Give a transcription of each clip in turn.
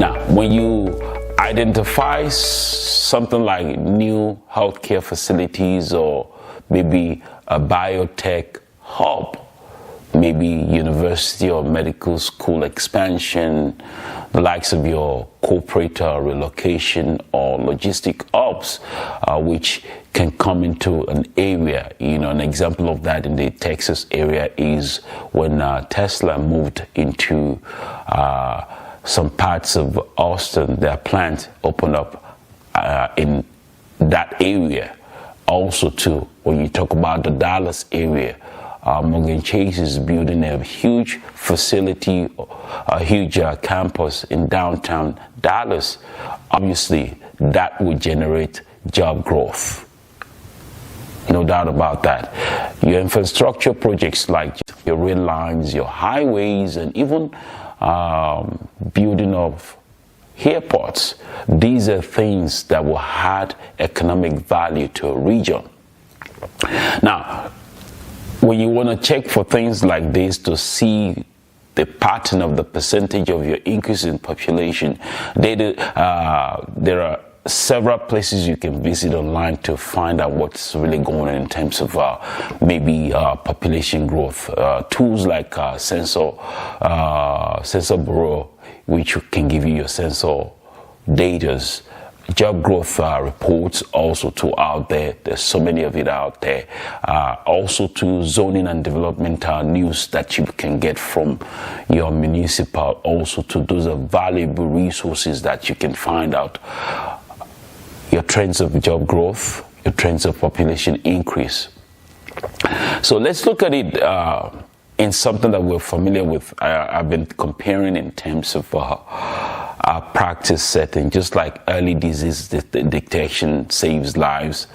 Now, when you identify something like new healthcare facilities or maybe a biotech hub, maybe university or medical school expansion, the likes of your corporate relocation or logistic hubs, which can come into an area. An example of that in the Texas area is when Tesla moved into some parts of Austin. Their plant opened up in that area. Also, too, when you talk about the Dallas area, Morgan Chase is building a huge facility, a huge campus in downtown Dallas. Obviously, that would generate job growth. No doubt about that. Your infrastructure projects like your rail lines, your highways, and even building of airports, these are things that will add economic value to a region. Now, when you want to check for things like this to see the pattern of the percentage of your increase in population, there are several places you can visit online to find out what's really going on in terms of maybe population growth. Tools like Sensor Bureau, which can give you your sensor data's job growth reports, also to out there. There's so many of it out there. Also to zoning and development news that you can get from your municipal. Also to those are valuable resources that you can find out your trends of job growth, your trends of population increase. So let's look at it in something that we're familiar with. I've been comparing in terms of our practice setting, just like early disease detection saves lives,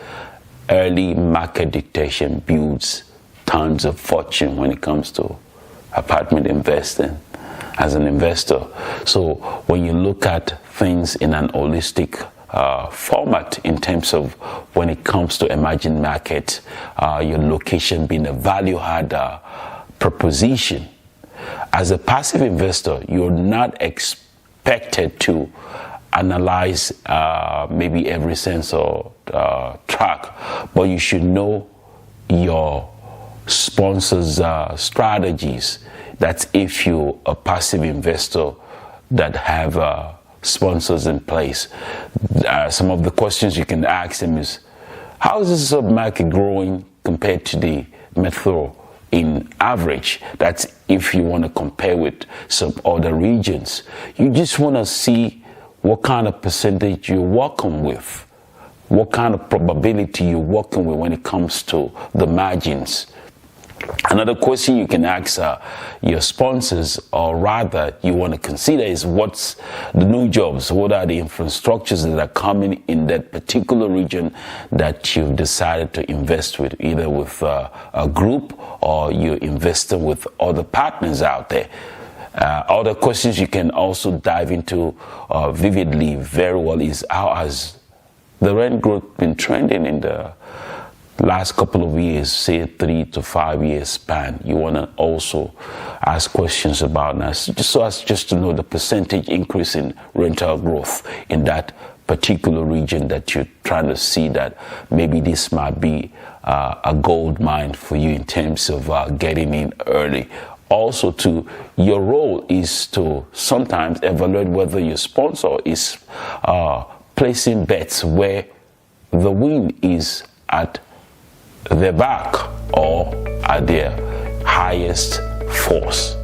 early market detection builds tons of fortune when it comes to apartment investing as an investor. So when you look at things in an holistic format in terms of when it comes to emerging markets, your location being a value add proposition. As a passive investor, you're not expected to analyze maybe every sensor track, but you should know your sponsors' strategies. That's if you're a passive investor that have sponsors in place. Some of the questions you can ask them is, how is this submarket growing compared to the metro in average? That's if you want to compare with some other regions. You just want to see what kind of percentage you're working with, what kind of probability you're working with when it comes to the margins. Another question you can ask your sponsors, or rather you want to consider, is what's the new jobs, what are the infrastructures that are coming in that particular region that you've decided to invest with, either with a group or you're investing with other partners out there. Other questions you can also dive into vividly very well is, how has the rent growth been trending in the last couple of years, say 3 to 5 years span? You want to also ask questions about that, so as just to know the percentage increase in rental growth in that particular region that you're trying to see, that maybe this might be a gold mine for you in terms of getting in early. Also, to your role is to sometimes evaluate whether your sponsor is placing bets where the win is at their back or at their highest force.